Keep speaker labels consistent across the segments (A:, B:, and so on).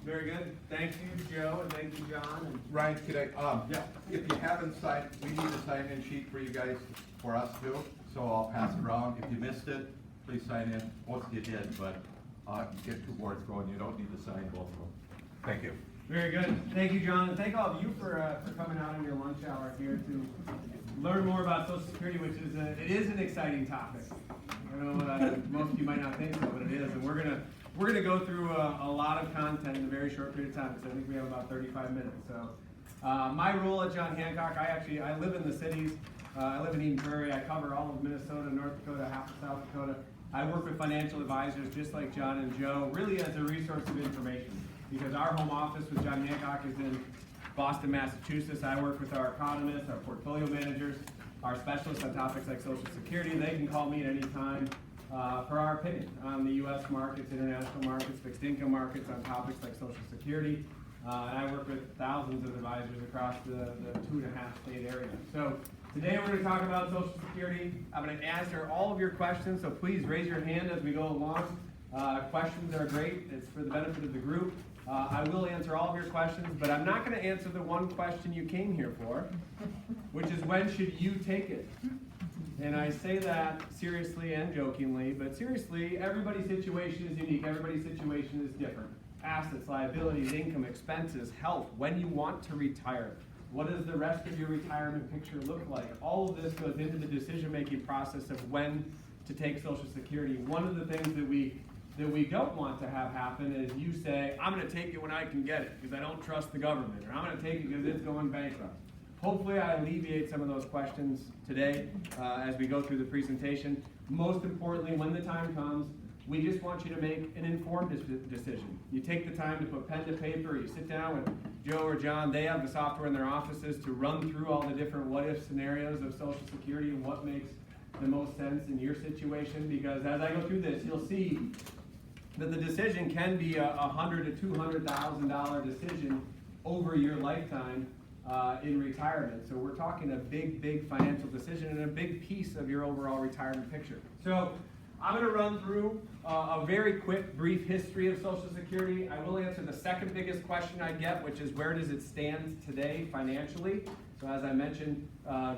A: Very good. Thank you, Joe, and thank you, John. And
B: Ryan, could I,
A: Yeah.
B: if you haven't signed, we need a sign-in sheet for you guys, for us too, so I'll pass it around. If you missed it, please sign in. Most of you did, but, get two boards going, you don't need to sign both of them. Thank you.
A: Very good. Thank you, John, and thank all of you for coming out on your lunch hour here to learn more about Social Security, which is it is an exciting topic. I know most of you might not think so, but it is, and we're gonna go through a lot of content in a very short period of time. So I think we have about 35 minutes. So my role at John Hancock, I live in the cities. I live in Eden Prairie. I cover all of Minnesota, North Dakota, half of South Dakota. I work with financial advisors just like John and Joe, really as a resource of information. Because our home office with John Hancock is in Boston, Massachusetts. I work with our economists, our portfolio managers, our specialists on topics like Social Security. They can call me at any time for our opinion on the U.S. markets, international markets, fixed income markets, on topics like Social Security. And I work with thousands of advisors across the 2.5 state area. So today we're going to talk about Social Security. I'm going to answer all of your questions, so please raise your hand as we go along. Questions are great. It's for the benefit of the group. I will answer all of your questions, but I'm not going to answer the one question you came here for, which is when should you take it? And I say that seriously and jokingly, but seriously, everybody's situation is unique. Everybody's situation is different. Assets, liabilities, income, expenses, health, when you want to retire. What does the rest of your retirement picture look like? All of this goes into the decision-making process of when to take Social Security. One of the things that we don't want to have happen is you say, I'm going to take it when I can get it because I don't trust the government, or I'm going to take it because it's going bankrupt. Hopefully I alleviate some of those questions today as we go through the presentation. Most importantly, when the time comes, we just want you to make an informed decision. You take the time to put pen to paper, you sit down with Joe or John, they have the software in their offices to run through all the different what-if scenarios of Social Security and what makes the most sense in your situation, because as I go through this, you'll see that the decision can be a $100,000 to $200,000 decision over your lifetime in retirement. So we're talking a big financial decision and a big piece of your overall retirement picture. So I'm going to run through a very quick, brief history of Social Security. I will answer the second biggest question I get, which is where does it stand today financially? So as I mentioned,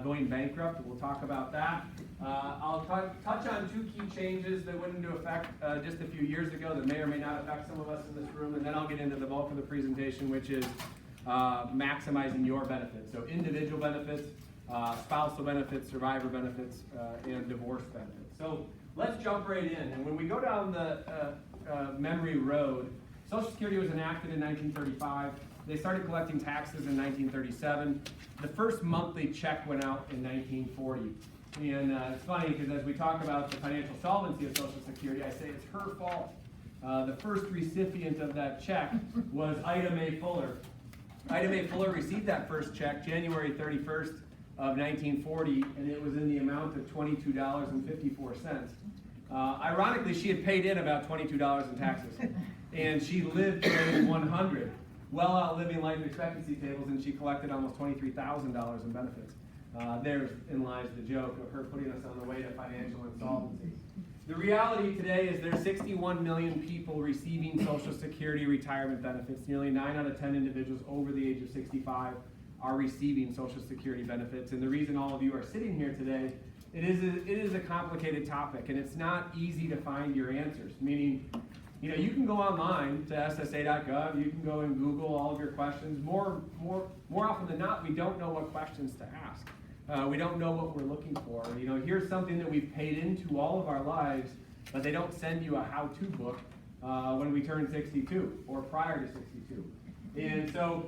A: going bankrupt, we'll talk about that. I'll touch on two key changes that went into effect just a few years ago that may or may not affect some of us in this room, and then I'll get into the bulk of the presentation, which is maximizing your benefits. So individual benefits, spousal benefits, survivor benefits, and divorce benefits. So let's jump right in. And when we go down the memory road, Social Security was enacted in 1935. They started collecting taxes in 1937. The first monthly check went out in 1940. And it's funny because as we talk about the financial solvency of Social Security, I say it's her fault. The first recipient of that check was Ida Mae Fuller. Ida Mae Fuller received that first check January 31st of 1940, and it was in the amount of $22.54. Ironically, she had paid in about $22 in taxes, and she lived to age 100, well outliving life expectancy tables, and she collected almost $23,000 in benefits. Therein lies the joke of her putting us on the way to financial insolvency. The reality today is there's 61 million people receiving Social Security retirement benefits. Nearly 9 out of 10 individuals over the age of 65 are receiving Social Security benefits. And the reason all of you are sitting here today, it is a complicated topic, and it's not easy to find your answers. Meaning, you can go online to ssa.gov, you can go and Google all of your questions. More often than not, we don't know what questions to ask. We don't know what we're looking for. Here's something that we've paid into all of our lives, but they don't send you a how-to book when we turn 62 or prior to 62. And so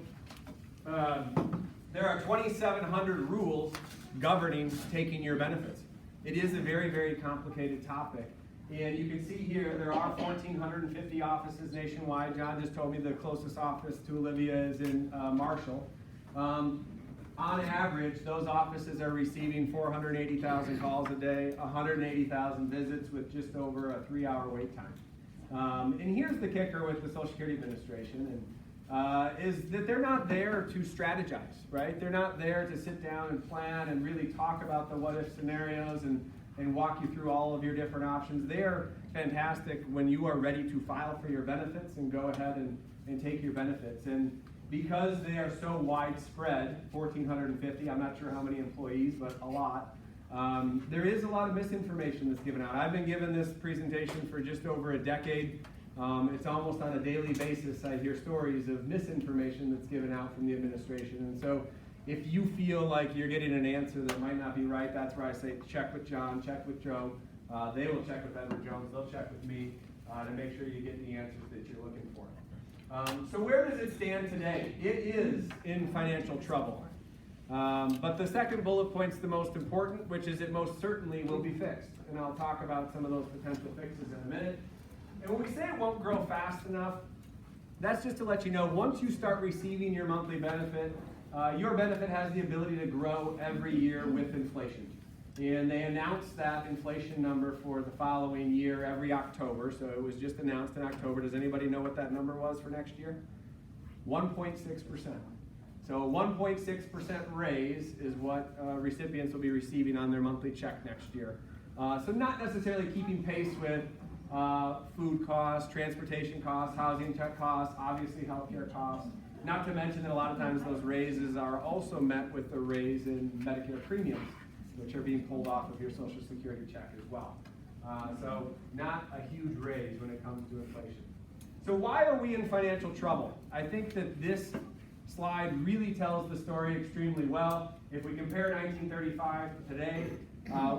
A: there are 2,700 rules governing taking your benefits. It is a very complicated topic. And you can see here there are 1,450 offices nationwide. John just told me the closest office to Olivia is in Marshall. On average, those offices are receiving 480,000 calls a day, 180,000 visits with just over a 3-hour wait time. And here's the kicker with the Social Security Administration, is that they're not there to strategize, right? They're not there to sit down and plan and really talk about the what-if scenarios and walk you through all of your different options. They're fantastic when you are ready to file for your benefits and go ahead and take your benefits. And because they are so widespread, 1,450, I'm not sure how many employees, but a lot, there is a lot of misinformation that's given out. I've been given this presentation for just over a decade. It's almost on a daily basis I hear stories of misinformation that's given out from the administration. And so if you feel like you're getting an answer that might not be right, that's where I say check with John, check with Joe. They will check with Edward Jones, they'll check with me to make sure you get the answers that you're looking for. So where does it stand today? It is in financial trouble. But the second bullet point's the most important, which is it most certainly will be fixed. And I'll talk about some of those potential fixes in a minute. And when we say it won't grow fast enough, that's just to let you know, once you start receiving your monthly benefit, your benefit has the ability to grow every year with inflation. And they announce that inflation number for the following year every October. So it was just announced in October. Does anybody know what that number was for next year? 1.6%. So a 1.6% raise is what recipients will be receiving on their monthly check next year. So not necessarily keeping pace with food costs, transportation costs, housing costs, obviously healthcare costs. Not to mention that a lot of times those raises are also met with a raise in Medicare premiums, which are being pulled off of your Social Security check as well. So not a huge raise when it comes to inflation. So why are we in financial trouble? I think that this slide really tells the story extremely well. If we compare 1935 to today,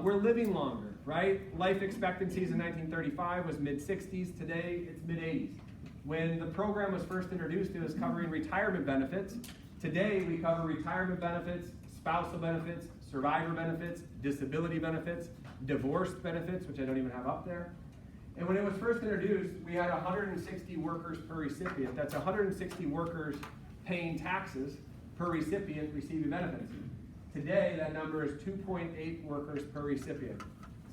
A: we're living longer, right? Life expectancies in 1935 was mid-60s. Today, it's mid-80s. When the program was first introduced, it was covering retirement benefits. Today, we cover retirement benefits, spousal benefits, survivor benefits, disability benefits, divorce benefits, which I don't even have up there. And when it was first introduced, we had 160 workers per recipient. That's 160 workers paying taxes per recipient receiving benefits. Today, that number is 2.8 workers per recipient.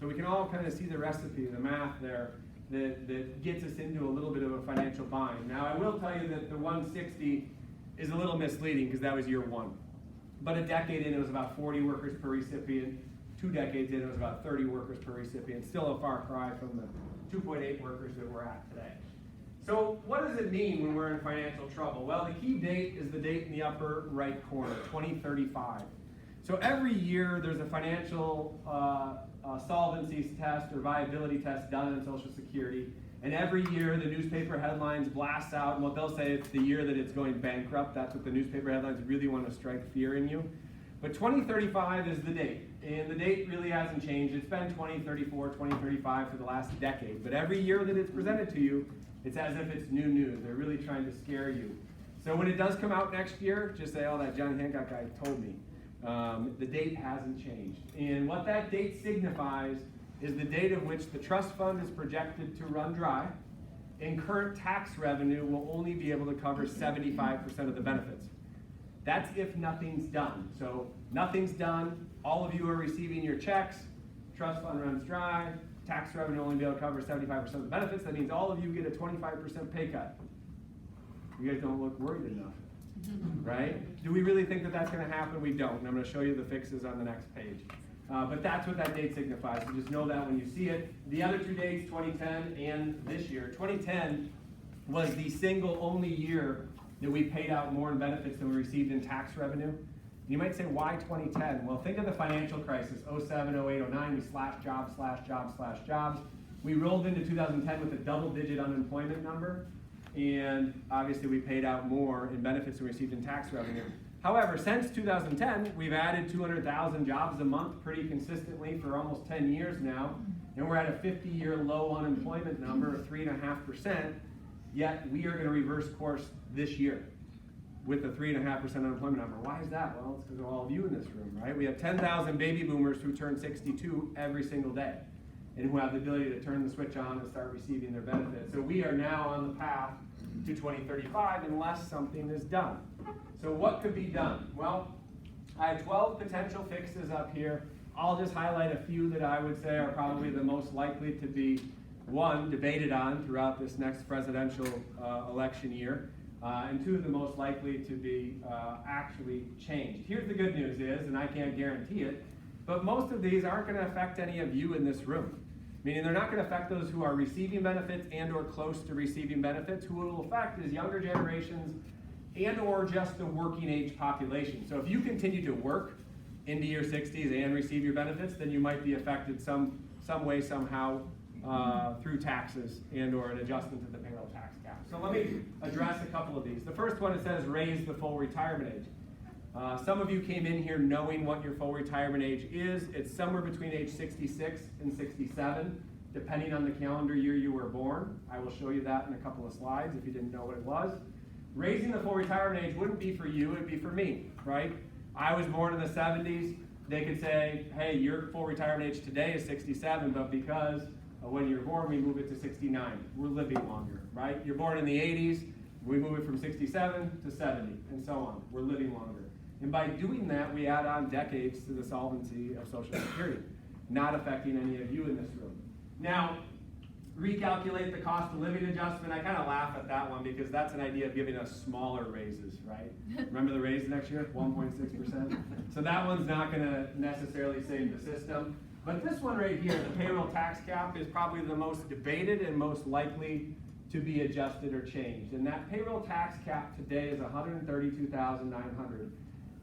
A: So we can all kind of see the recipe, the math there, that gets us into a little bit of a financial bind. Now, I will tell you that the 160 is a little misleading because that was year one. But a decade in, it was about 40 workers per recipient. 2 decades in, it was about 30 workers per recipient. Still a far cry from the 2.8 workers that we're at today. So what does it mean when we're in financial trouble? Well, the key date is the date in the upper right corner, 2035. So every year there's a financial solvency test or viability test done in Social Security. And every year the newspaper headlines blast out, and what they'll say it's the year that it's going bankrupt. That's what the newspaper headlines really want to strike fear in you. But 2035 is the date, and the date really hasn't changed. It's been 2034, 2035 for the last decade. But every year that it's presented to you, it's as if it's new news. They're really trying to scare you. So when it does come out next year, just say, oh, that John Hancock guy told me. The date hasn't changed. And what that date signifies is the date at which the trust fund is projected to run dry, and current tax revenue will only be able to cover 75% of the benefits. That's if nothing's done. So nothing's done, all of you are receiving your checks, trust fund runs dry, tax revenue will only be able to cover 75% of the benefits. That means all of you get a 25% pay cut. You guys don't look worried enough, right? Do we really think that that's going to happen? We don't, and I'm going to show you the fixes on the next page. But that's what that date signifies, so just know that when you see it. The other 2 dates, 2010 and this year. 2010 was the single only year that we paid out more in benefits than we received in tax revenue. You might say, why 2010? Well, think of the financial crisis, 07, 08, 09, we slashed jobs, jobs. We rolled into 2010 with a double-digit unemployment number, and obviously we paid out more in benefits than we received in tax revenue. However, since 2010, we've added 200,000 jobs a month pretty consistently for almost 10 years now, and we're at a 50-year low unemployment number of 3.5%, yet we are going to reverse course this year with a 3.5% unemployment number. Why is that? Well, it's because of all of you in this room, right? We have 10,000 baby boomers who turn 62 every single day and who have the ability to turn the switch on and start receiving their benefits. So we are now on the path to 2035 unless something is done. So what could be done? Well, I have 12 potential fixes up here. I'll just highlight a few that I would say are probably the most likely to be, one, debated on throughout this next presidential election year, and two, the most likely to be actually changed. Here's the good news is, and I can't guarantee it, but most of these aren't going to affect any of you in this room. meaning they're not going to affect those who are receiving benefits and or close to receiving benefits. Who it will affect is younger generations and or just the working age population. So if you continue to work into your 60s and receive your benefits, then you might be affected some way, somehow, through taxes and or an adjustment to the payroll tax cap. So let me address a couple of these. The first one, it says raise the full retirement age. Some of you came in here knowing what your full retirement age is. It's somewhere between age 66 and 67, depending on the calendar year you were born. I will show you that in a couple of slides if you didn't know what it was. Raising the full retirement age wouldn't be for you, it'd be for me, right? I was born in the 70s. They could say, hey, your full retirement age today is 67, but because when you were born, we move it to 69. We're living longer, right? You're born in the 80s, we move it from 67 to 70, and so on. We're living longer. And by doing that, we add on decades to the solvency of Social Security, not affecting any of you in this room. Now, recalculate the cost of living adjustment. I kind of laugh at that one because that's an idea of giving us smaller raises, right? Remember the raise next year, 1.6%? So that one's not going to necessarily save the system. But this one right here, the payroll tax cap, is probably the most debated and most likely to be adjusted or changed. And that payroll tax cap today is $132,900.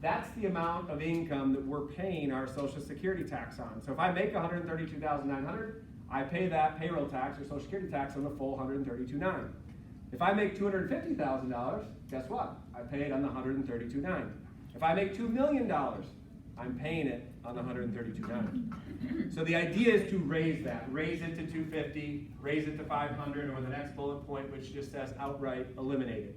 A: That's the amount of income that we're paying our Social Security tax on. So if I make $132,900, I pay that payroll tax or Social Security tax on the full $132,900. If I make $250,000, guess what? I pay it on the $132,900. If I make $2 million, I'm paying it on the $132,900. So the idea is to raise that. Raise it to $250, raise it to $500, or the next bullet point, which just says outright eliminate it.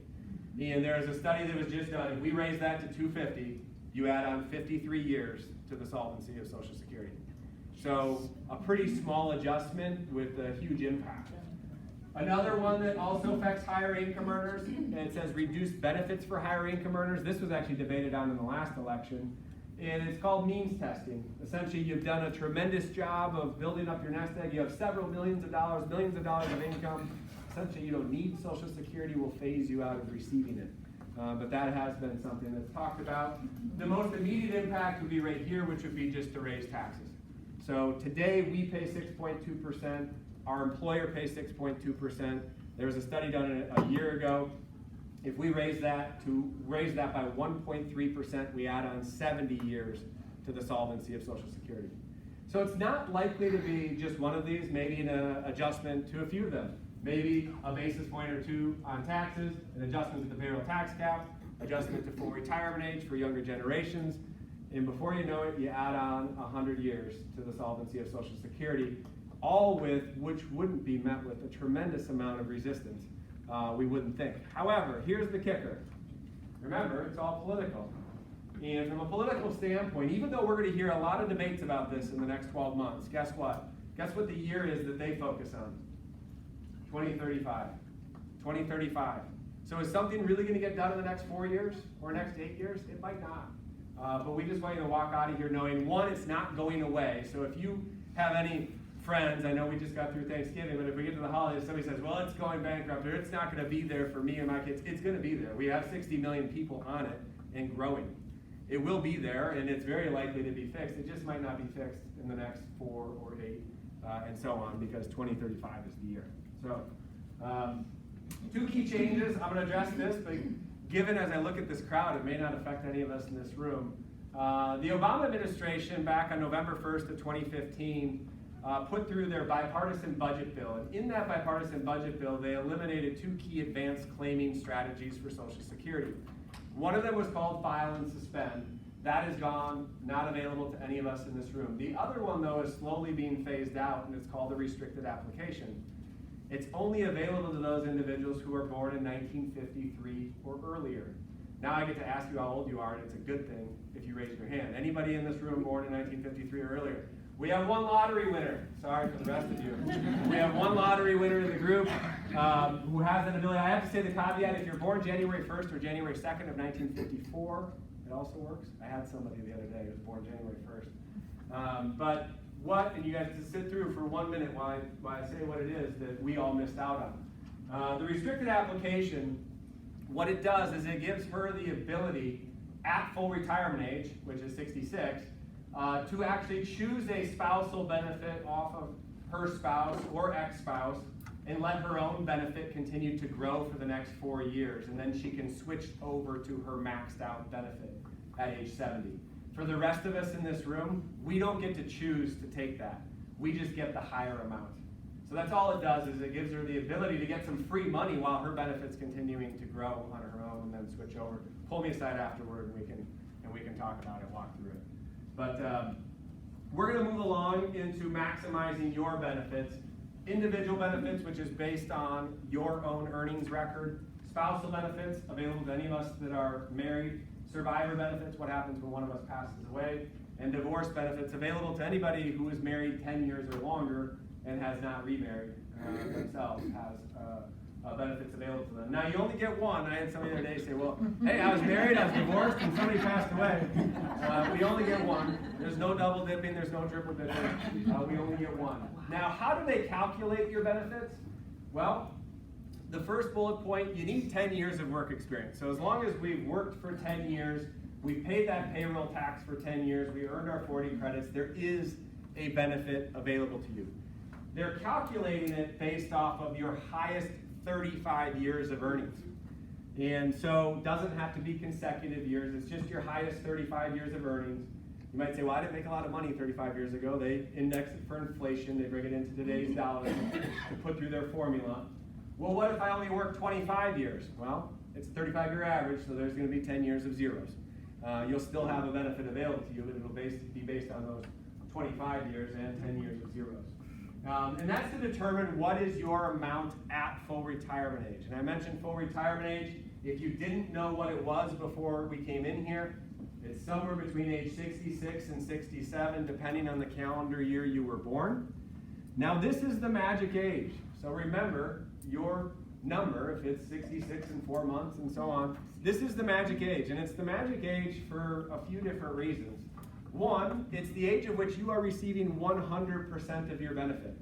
A: And there is a study that was just done. If we raise that to $250, you add on 53 years to the solvency of Social Security. So a pretty small adjustment with a huge impact. Another one that also affects higher income earners, and it says reduce benefits for higher income earners. This was actually debated on in the last election, and it's called means testing. Essentially, you've done a tremendous job of building up your nest egg. You have several millions of dollars of income. Essentially, you don't need Social Security, will phase you out of receiving it. But that has been something that's talked about. The most immediate impact would be right here, which would be just to raise taxes. So today we pay 6.2%. Our employer pays 6.2%. There was a study done a year ago. If we raise that by 1.3%, we add on 70 years to the solvency of Social Security. So it's not likely to be just one of these, maybe an adjustment to a few of them. Maybe a basis point or two on taxes, an adjustment to the payroll tax cap, adjustment to full retirement age for younger generations, and before you know it, you add on 100 years to the solvency of Social Security, all with which wouldn't be met with a tremendous amount of resistance, we wouldn't think. However, here's the kicker. Remember, it's all political. And from a political standpoint, even though we're going to hear a lot of debates about this in the next 12 months, guess what? Guess what the year is that they focus on? 2035. 2035. So is something really going to get done in the next 4 years or next 8 years? It might not. But we just want you to walk out of here knowing, one, it's not going away. So if you have any friends, I know we just got through Thanksgiving, but if we get to the holidays, somebody says, well, it's going bankrupt, or it's not going to be there for me and my kids, it's going to be there. We have 60 million people on it and growing. It will be there, and it's very likely to be fixed. It just might not be fixed in the next 4 or 8, and so on, because 2035 is the year. So, two key changes. I'm going to address this, but given as I look at this crowd, it may not affect any of us in this room. The Obama administration, back on November 1st of 2015, put through their bipartisan budget bill. And in that bipartisan budget bill, they eliminated two key advanced claiming strategies for Social Security. One of them was called file and suspend. That is gone, not available to any of us in this room. The other one, though, is slowly being phased out, and it's called the restricted application. It's only available to those individuals who are born in 1953 or earlier. Now I get to ask you how old you are, and it's a good thing if you raise your hand. Anybody in this room born in 1953 or earlier? We have one lottery winner. Sorry for the rest of you. We have one lottery winner in the group who has an ability. I have to say the caveat, if you're born January 1st or January 2nd of 1954, it also works. I had somebody the other day who was born January 1st. But what, and you guys have to sit through for 1 minute while I say what it is that we all missed out on. The restricted application, what it does is it gives her the ability at full retirement age, which is 66, to actually choose a spousal benefit off of her spouse or ex-spouse and let her own benefit continue to grow for the next 4 years, and then she can switch over to her maxed out benefit at age 70. For the rest of us in this room, we don't get to choose to take that. We just get the higher amount. So that's all it does, is it gives her the ability to get some free money while her benefit's continuing to grow on her own, and then switch over. Pull me aside afterward and we can talk about it, walk through it. But we're going to move along into maximizing your benefits. Individual benefits, which is based on your own earnings record. Spousal benefits, available to any of us that are married. Survivor benefits, what happens when one of us passes away. And divorce benefits, available to anybody who is married 10 years or longer and has not remarried themselves, has benefits available to them. Now, you only get one. I had somebody the other day say, well, hey, I was married, I was divorced, and somebody passed away. We only get one. There's no double dipping, there's no triple dipping. We only get one. Now, how do they calculate your benefits? Well, the first bullet point, you need 10 years of work experience. So as long as we've worked for 10 years, we've paid that payroll tax for 10 years, we earned our 40 credits, there is a benefit available to you. They're calculating it based off of your highest 35 years of earnings. And so it doesn't have to be consecutive years, it's just your highest 35 years of earnings. You might say, well, I didn't make a lot of money 35 years ago. They index it for inflation, they bring it into today's dollars to put through their formula. Well, what if I only work 25 years? Well, it's a 35-year average, so there's going to be 10 years of zeros. You'll still have a benefit available to you, but it'll be based on those 25 years and 10 years of zeros. And that's to determine what is your amount at full retirement age. And I mentioned full retirement age. If you didn't know what it was before we came in here, it's somewhere between age 66 and 67, depending on the calendar year you were born. Now, this is the magic age. So remember, your number, if it's 66 and 4 months and so on, this is the magic age. And it's the magic age for a few different reasons. One, it's the age at which you are receiving 100% of your benefit.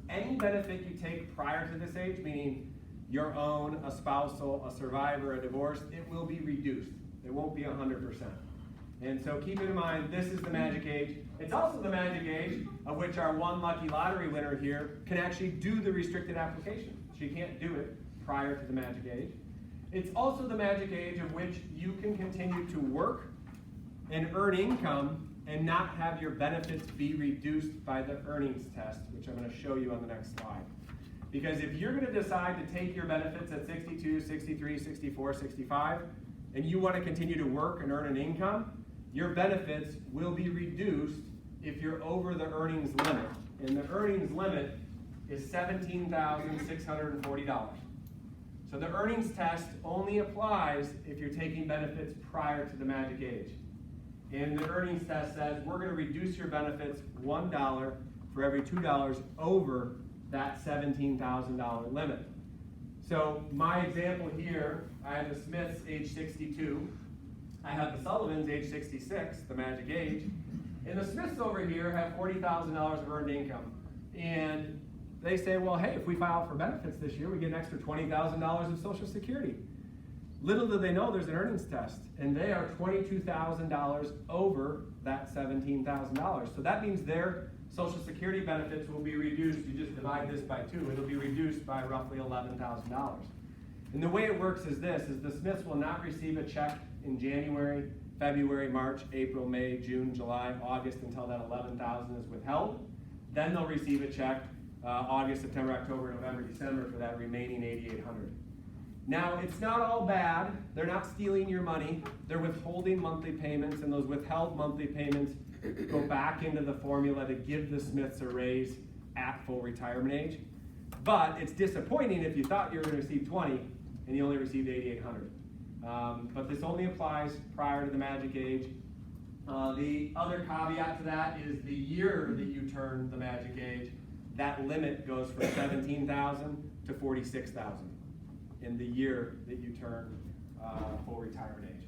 A: Any benefit you take prior to this age, meaning your own, a spousal, a survivor, a divorce, it will be reduced. It won't be 100%. And so keep in mind, this is the magic age. It's also the magic age of which our one lucky lottery winner here can actually do the restricted application. She can't do it prior to the magic age. It's also the magic age of which you can continue to work and earn income and not have your benefits be reduced by the earnings test, which I'm going to show you on the next slide. Because if you're going to decide to take your benefits at 62, 63, 64, 65, and you want to continue to work and earn an income, your benefits will be reduced if you're over the earnings limit. And the earnings limit is $17,640. So the earnings test only applies if you're taking benefits prior to the magic age. And the earnings test says we're going to reduce your benefits $1 for every $2 over that $17,000 limit. So my example here, I have the Smiths age 62, I have the Sullivans age 66, the magic age, and the Smiths over here have $40,000 of earned income. And they say, well, hey, if we file for benefits this year, we get an extra $20,000 of Social Security. Little do they know there's an earnings test, and they are $22,000 over that $17,000. So that means their Social Security benefits will be reduced. You just divide this by 2. It'll be reduced by roughly $11,000. And the way it works is this, is the Smiths will not receive a check in January, February, March, April, May, June, July, August until that $11,000 is withheld. Then they'll receive a check August, September, October, November, December for that remaining $8,800. Now, it's not all bad. They're not stealing your money. They're withholding monthly payments, and those withheld monthly payments go back into the formula to give the Smiths a raise at full retirement age. But it's disappointing if you thought you were going to receive 20 and you only received $8,800. But this only applies prior to the magic age. The other caveat to that is the year that you turn the magic age, that limit goes from $17,000 to $46,000 in the year that you turn full retirement age.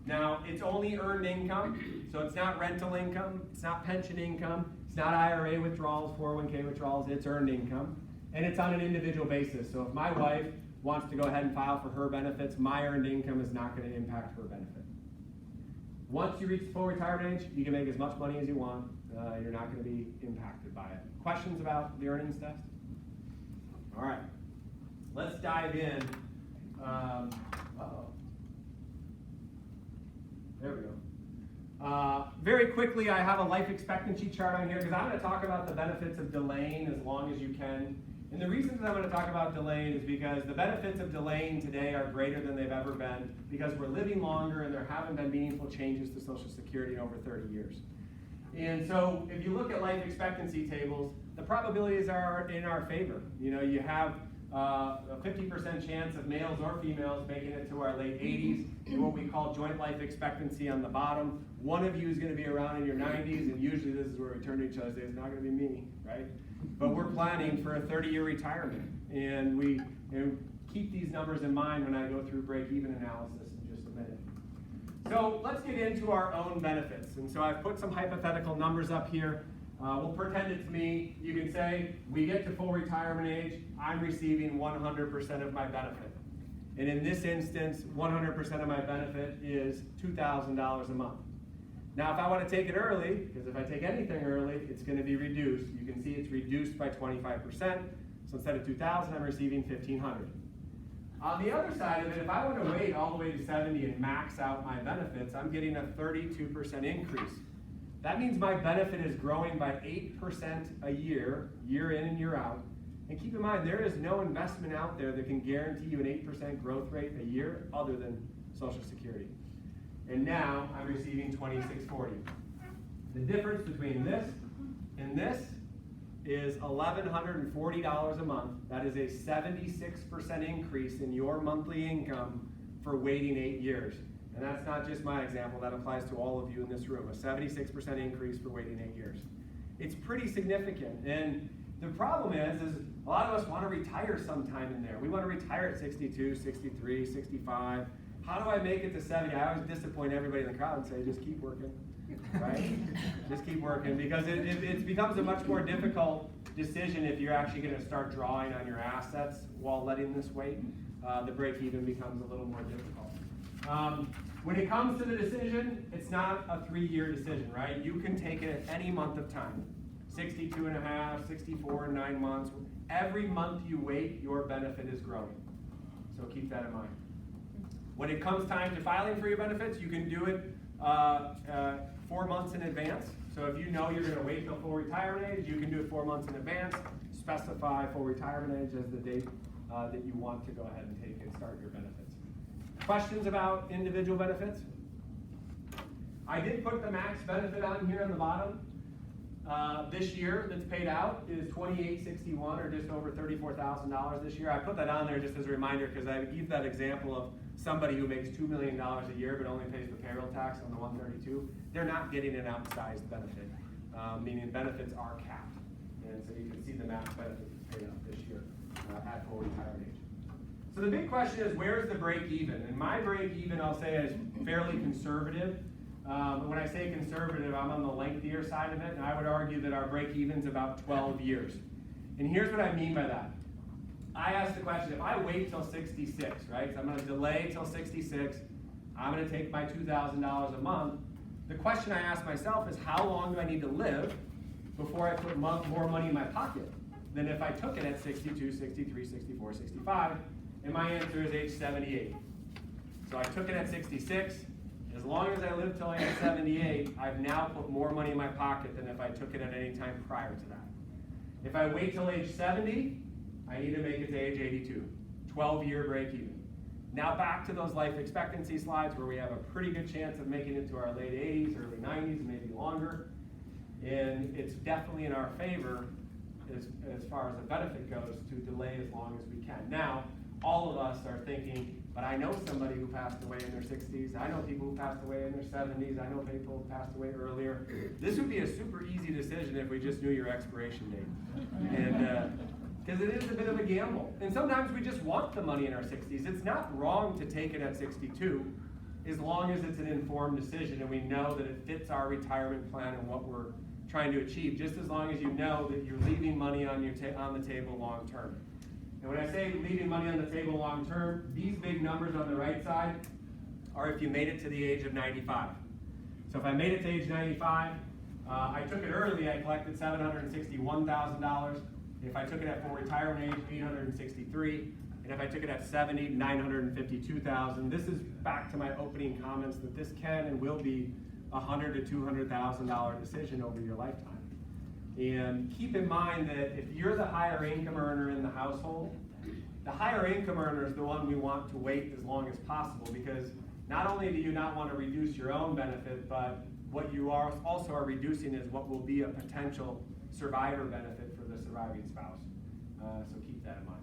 A: Now, it's only earned income, so it's not rental income, it's not pension income, it's not IRA withdrawals, 401k withdrawals, it's earned income, and it's on an individual basis. So if my wife wants to go ahead and file for her benefits, my earned income is not going to impact her benefit. Once you reach full retirement age, you can make as much money as you want, You're not going to be impacted by it. Questions about the earnings test? All right, let's dive in. There we go. Very quickly, I have a life expectancy chart on here because I'm going to talk about the benefits of delaying as long as you can. And the reason that I'm going to talk about delaying is because the benefits of delaying today are greater than they've ever been because we're living longer and there haven't been meaningful changes to Social Security in over 30 years. And so if you look at life expectancy tables, the probabilities are in our favor. You know, you have a 50% chance of males or females making it to our late 80s, and what we call joint life expectancy on the bottom. One of you is going to be around in your 90s, and usually this is where we turn to each other and say, it's not going to be me, right? But we're planning for a 30-year retirement, and we keep these numbers in mind when I go through break-even analysis in just a minute. So let's get into our own benefits. And so I've put some hypothetical numbers up here. We'll pretend it's me. You can say, we get to full retirement age, I'm receiving 100% of my benefit. And in this instance, 100% of my benefit is $2,000 a month. Now, if I want to take it early, because if I take anything early, it's going to be reduced. You can see it's reduced by 25%. So instead of $2,000, I'm receiving $1,500. On the other side of it, if I want to wait all the way to 70 and max out my benefits, I'm getting a 32% increase. That means my benefit is growing by 8% a year, year in and year out. And keep in mind, there is no investment out there that can guarantee you an 8% growth rate a year other than Social Security. And now I'm receiving $2,640. The difference between this and this is $1,140 a month. That is a 76% increase in your monthly income for waiting 8 years. And that's not just my example, that applies to all of you in this room, a 76% increase for waiting 8 years. It's pretty significant. And the problem is a lot of us want to retire sometime in there. We want to retire at 62, 63, 65. How do I make it to 70? I always disappoint everybody in the crowd and say, just keep working, right? Just keep working, because it becomes a much more difficult decision if you're actually going to start drawing on your assets while letting this wait. The break even becomes a little more difficult. When it comes to the decision, it's not a 3-year decision, right? You can take it at any month of time. 62 and a half, 64 and 9 months. Every month you wait, your benefit is growing. So keep that in mind. When it comes time to filing for your benefits, you can do it 4 months in advance. So if you know you're going to wait till full retirement age, you can do it 4 months in advance. Specify full retirement age as the date that you want to go ahead and take and start your benefits. Questions about individual benefits? I did put the max benefit on here on the bottom. This year that's paid out is $2,861, or just over $34,000 this year. I put that on there just as a reminder because I used that example of somebody who makes $2 million a year but only pays the payroll tax on the 132. They're not getting an outsized benefit, meaning benefits are capped. And so you can see the max benefit that's paid out this year at full retirement age. So the big question is, where's the break even? And my break even, I'll say, is fairly conservative. But when I say conservative, I'm on the lengthier side of it, and I would argue that our break even's about 12 years. And here's what I mean by that. I asked the question, if I wait till 66, right? So I'm going to delay till 66, I'm going to take my $2,000 a month. The question I ask myself is, how long do I need to live before I put more money in my pocket than if I took it at 62, 63, 64, 65? And my answer is age 78. So I took it at 66. As long as I live till age 78, I've now put more money in my pocket than if I took it at any time prior to that. If I wait till age 70, I need to make it to age 82. 12-year break even. Now back to those life expectancy slides where we have a pretty good chance of making it to our late 80s, early 90s, maybe longer. And it's definitely in our favor as far as the benefit goes to delay as long as we can. Now, all of us are thinking, but I know somebody who passed away in their 60s. I know people who passed away in their 70s. I know people who passed away earlier. This would be a super easy decision if we just knew your expiration date. And because it is a bit of a gamble. And sometimes we just want the money in our 60s. It's not wrong to take it at 62 as long as it's an informed decision and we know that it fits our retirement plan and what we're trying to achieve, just as long as you know that you're leaving money on the table long term. And when I say leaving money on the table long term, these big numbers on the right side are if you made it to the age of 95. So if I made it to age 95, I took it early, I collected $761,000. If I took it at full retirement age, $863,000. And if I took it at 70, $952,000. This is back to my opening comments that this can and will be a $100,000 to $200,000 decision over your lifetime. And keep in mind that if you're the higher income earner in the household, the higher income earner is the one we want to wait as long as possible, because not only do you not want to reduce your own benefit, but what you are also are reducing is what will be a potential survivor benefit for the surviving spouse. So keep that in mind.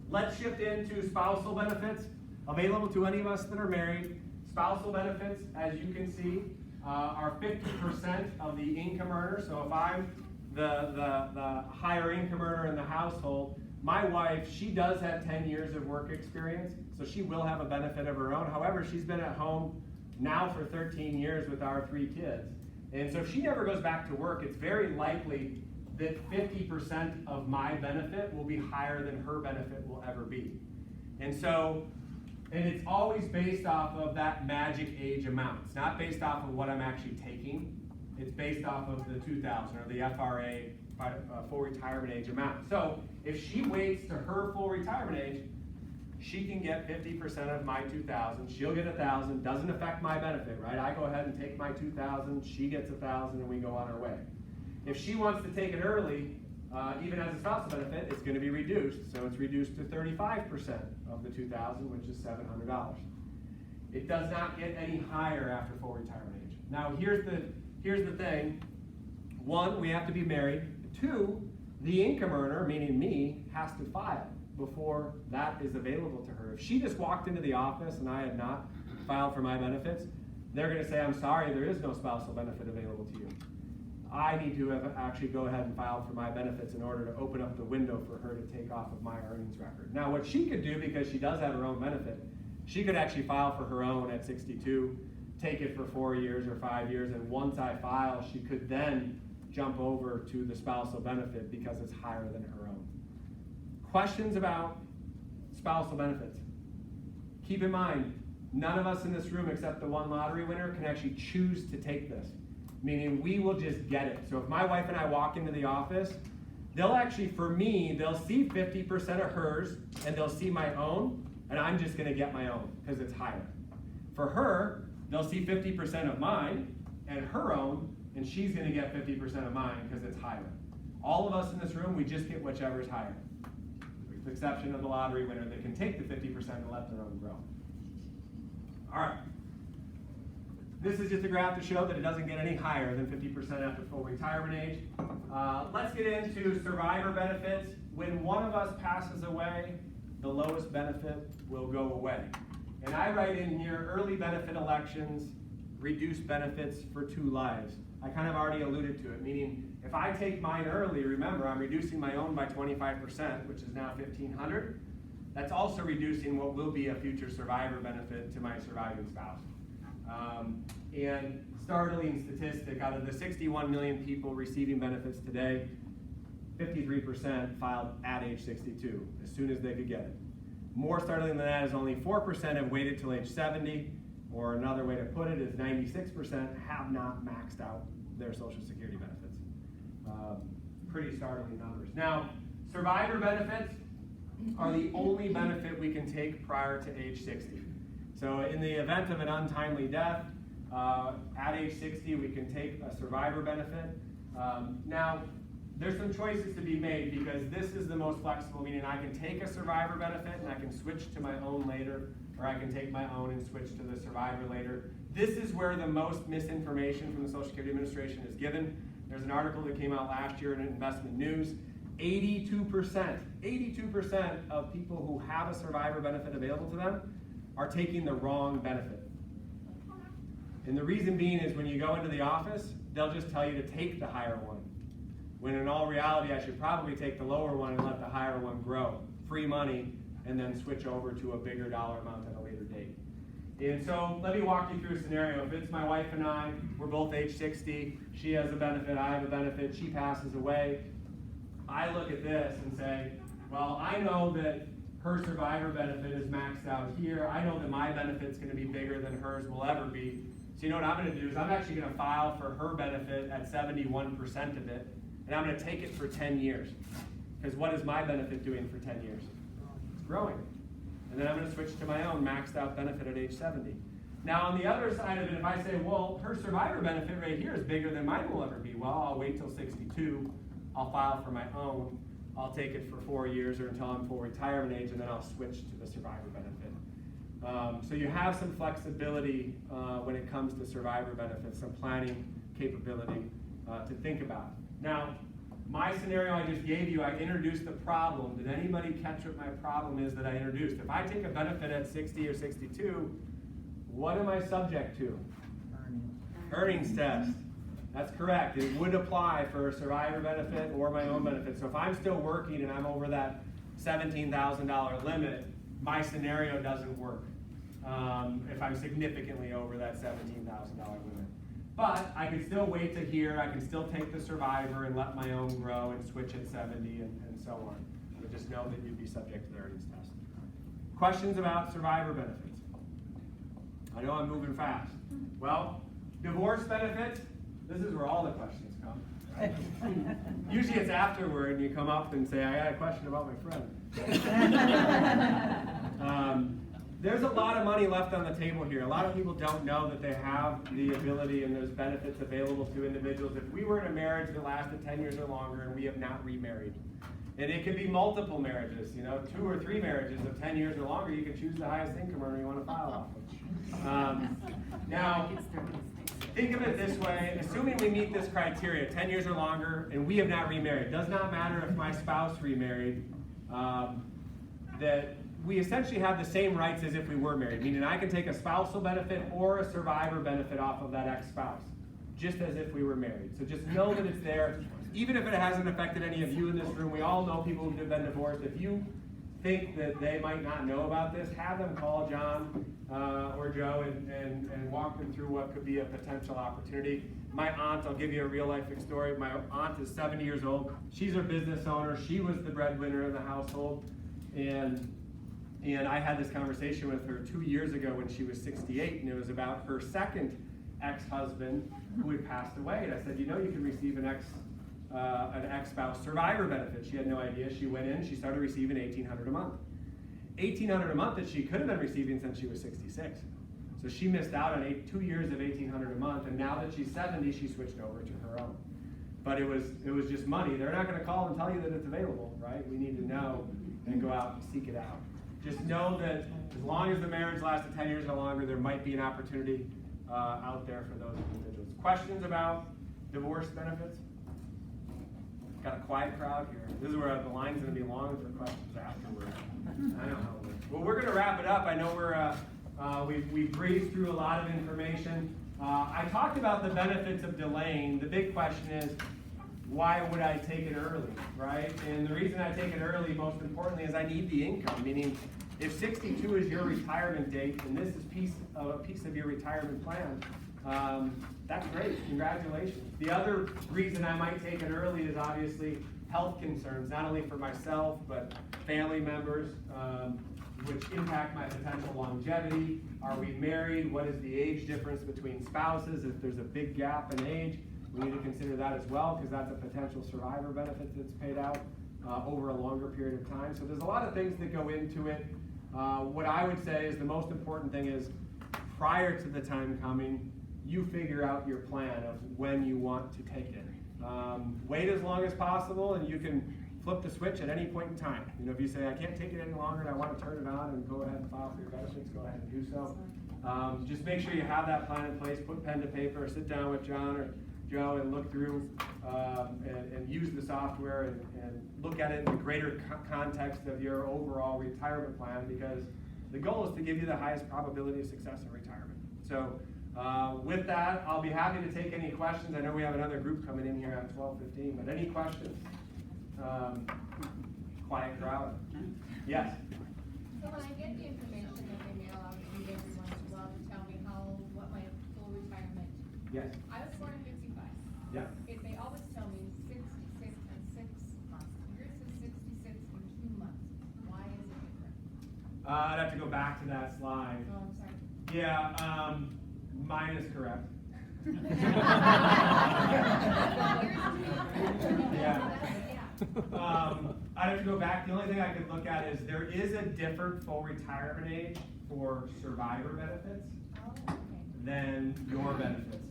A: Let's shift into spousal benefits available to any of us that are married. Spousal benefits, as you can see, are 50% of the income earner. So if I'm the higher income earner in the household, my wife, she does have 10 years of work experience, so she will have a benefit of her own. However, she's been at home now for 13 years with our 3 kids. And so if she never goes back to work, it's very likely that 50% of my benefit will be higher than her benefit will ever be. And it's always based off of that magic age amount. It's not based off of what I'm actually taking. It's based off of the 2000 or the FRA full retirement age amount. So if she waits to her full retirement age, she can get 50% of my 2,000. She'll get 1,000. Doesn't affect my benefit, right? I go ahead and take my 2,000. She gets 1,000, and we go on our way. If she wants to take it early, even as a spousal benefit, it's going to be reduced. So it's reduced to 35% of the 2,000, which is $700. It does not get any higher after full retirement age. Now here's the thing. 1, we have to be married. 2, the income earner, meaning me, has to file before that is available to her. If she just walked into the office and I had not filed for my benefits, they're going to say, I'm sorry, there is no spousal benefit available to you. I need to have actually go ahead and file for my benefits in order to open up the window for her to take off of my earnings record. Now what she could do, because she does have her own benefit, she could actually file for her own at 62, take it for 4 years or 5 years, and once I file, she could then jump over to the spousal benefit because it's higher than her own. Questions about spousal benefits? Keep in mind, none of us in this room except the one lottery winner can actually choose to take this. Meaning we will just get it. So if my wife and I walk into the office, they'll actually, for me, they'll see 50% of hers and they'll see my own, and I'm just gonna get my own because it's higher. For her, they'll see 50% of mine and her own, and she's gonna get 50% of mine because it's higher. All of us in this room, we just get whichever is higher. With the exception of the lottery winner, they can take the 50% and let their own grow. All right. This is just a graph to show that it doesn't get any higher than 50% after full retirement age. Let's get into survivor benefits. When one of us passes away, the lowest benefit will go away. And I write in here, early benefit elections reduce benefits for 2 lives. I kind of already alluded to it, meaning if I take mine early, remember I'm reducing my own by 25%, which is now $1,500. That's also reducing what will be a future survivor benefit to my surviving spouse. And startling statistic, out of the 61 million people receiving benefits today, 53% filed at age 62, as soon as they could get it. More startling than that is only 4% have waited till age 70, or another way to put it is 96% have not maxed out their Social Security benefits. Pretty startling numbers. Now, survivor benefits are the only benefit we can take prior to age 60. So in the event of an untimely death, at age 60, we can take a survivor benefit. Now, there's some choices to be made because this is the most flexible, meaning I can take a survivor benefit and I can switch to my own later, or I can take my own and switch to the survivor later. This is where the most misinformation from the Social Security Administration is given. There's an article that came out last year in Investment News. 82% of people who have a survivor benefit available to them are taking the wrong benefit. And the reason being is when you go into the office, they'll just tell you to take the higher one. When in all reality, I should probably take the lower one and let the higher one grow. Free money, and then switch over to a bigger dollar amount at a later date. And so let me walk you through a scenario. If it's my wife and I, we're both age 60, she has a benefit, I have a benefit, she passes away. I look at this and say, well, I know that her survivor benefit is maxed out here. I know that my benefit's going to be bigger than hers will ever be. So you know what I'm gonna do is I'm actually gonna file for her benefit at 71% of it, and I'm gonna take it for 10 years. Because what is my benefit doing for 10 years? It's growing. And then I'm gonna switch to my own maxed out benefit at age 70. Now on the other side of it, if I say, well, her survivor benefit right here is bigger than mine will ever be, well, I'll wait till 62, I'll file for my own, I'll take it for 4 years or until I'm full retirement age, and then I'll switch to the survivor benefit. So you have some flexibility when it comes to survivor benefits, some planning capability to think about. Now, my scenario I just gave you, I introduced the problem. Did anybody catch what my problem is that I introduced? If I take a benefit at 60 or 62, what am I subject to? Earnings test. That's correct. It would apply for a survivor benefit or my own benefit. So if I'm still working and I'm over that $17,000 limit, my scenario doesn't work if I'm significantly over that $17,000 limit. But I can still wait to hear, I can still take the survivor and let my own grow and switch at 70 and so on. But just know that you'd be subject to the earnings test. Questions about survivor benefits? I know I'm moving fast. Well, divorce benefits, this is where all the questions come. Right? Usually it's afterward and you come up and say, I got a question about my friend. There's a lot of money left on the table here. A lot of people don't know that they have the ability and those benefits available to individuals. If we were in a marriage that lasted 10 years or longer and we have not remarried, and it could be multiple marriages, 2 or 3 marriages of 10 years or longer, you can choose the highest income earner you want to file off of. Now, think of it this way, assuming we meet this criteria, 10 years or longer, and we have not remarried. Does not matter if my spouse remarried, that we essentially have the same rights as if we were married, meaning I can take a spousal benefit or a survivor benefit off of that ex-spouse, just as if we were married. So just know that it's there. Even if it hasn't affected any of you in this room, we all know people who've been divorced. If you think that they might not know about this, have them call John or Joe and walk them through what could be a potential opportunity. My aunt, I'll give you a real life story. My aunt is 70 years old. She's a business owner. She was the breadwinner in the household. And I had this conversation with her 2 years ago when she was 68, and it was about her second ex-husband who had passed away. And I said, you can receive an ex-spouse survivor benefit. She had no idea. She went in, she started receiving $1,800 a month. $1,800 a month that she could have been receiving since she was 66. So she missed out on 2 years of $1,800 a month, and now that she's 70, she switched over to her own. But it was just money. They're not going to call and tell you that it's available, right? We need to know and go out and seek it out. Just know that as long as the marriage lasted 10 years or longer, there might be an opportunity out there for those individuals. Questions about divorce benefits? Got a quiet crowd here. This is where the line's going to be long for questions afterward. I know how it is. Well, we're going to wrap it up. I know we've breezed through a lot of information. I talked about the benefits of delaying. The big question is, why would I take it early, right? And the reason I take it early, most importantly, is I need the income. Meaning, if 62 is your retirement date, and this is a piece of your retirement plan, that's great. Congratulations. The other reason I might take it early is obviously health concerns, not only for myself, but family members, which impact my potential longevity. Are we married? What is the age difference between spouses? If there's a big gap in age, we need to consider that as well, because that's a potential survivor benefit that's paid out over a longer period of time. So there's a lot of things that go into it. What I would say is the most important thing is, prior to the time coming, you figure out your plan of when you want to take it. Wait as long as possible, and you can flip the switch at any point in time. If you say, I can't take it any longer and I want to turn it on and go ahead and file for your benefits, go ahead and do so. Just make sure you have that plan in place, put pen to paper, sit down with John or Joe and look through and use the software and look at it in the greater context of your overall retirement plan, because the goal is to give you the highest probability of success in retirement. So with that, I'll be happy to take any questions. I know we have another group coming in here at 12:15, but any questions? Quiet crowd. Yes?
C: So when I get the information that they mail out to me every once in a while to tell me what my full retirement.
A: Yes.
C: I was born in 55.
A: Yeah.
C: They always tell me 66 and 6 months. Yours is 66 and 2 months. Why is it different?
A: I'd have to go back to that slide.
C: Oh, I'm sorry.
A: Yeah, Mine is correct. Yeah. I'd have to go back. The only thing I could look at is there is a different full retirement age for survivor benefits than your benefits.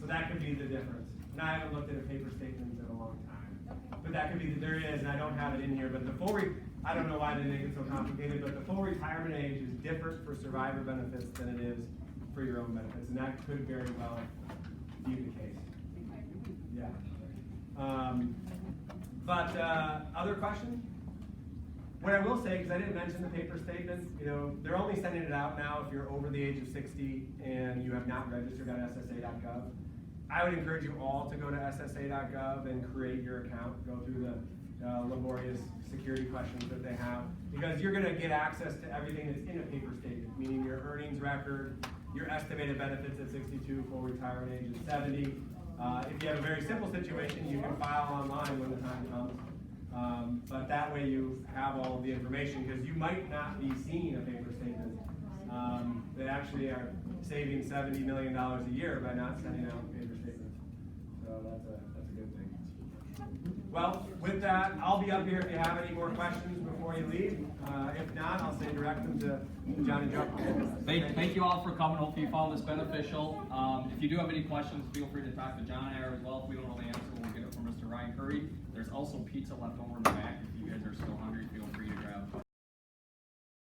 A: So that could be the difference. And I haven't looked at a paper statement in a long time. But that could be, there is, and I don't have it in here, but the full, I don't know why they make it so complicated, but the full retirement age is different for survivor benefits than it is for your own benefits. And that could very well be the case. Yeah. Other questions? What I will say, because I didn't mention the paper statement, you know, they're only sending it out now if you're over the age of 60 and you have not registered at SSA.gov. I would encourage you all to go to SSA.gov and create your account, go through the laborious security questions that they have, because you're going to get access to everything that's in a paper statement, meaning your earnings record, your estimated benefits at 62, full retirement age at 70. If you have a very simple situation, you can file online when the time comes. But that way you have all of the information, because you might not be seeing a paper statement. They actually are saving $70 million a year by not sending out paper statements. So that's a good thing. Well, with that, I'll be up here if you have any more questions before you leave. If not, I'll say direct them to John and Joe.
D: Thank you all for coming. Hopefully you found this beneficial. If you do have any questions, feel free to talk to John and I as well. If we don't know the answer, we'll get it from Mr. Ryan Curry. There's also pizza left over in the back. If you guys are still hungry, feel free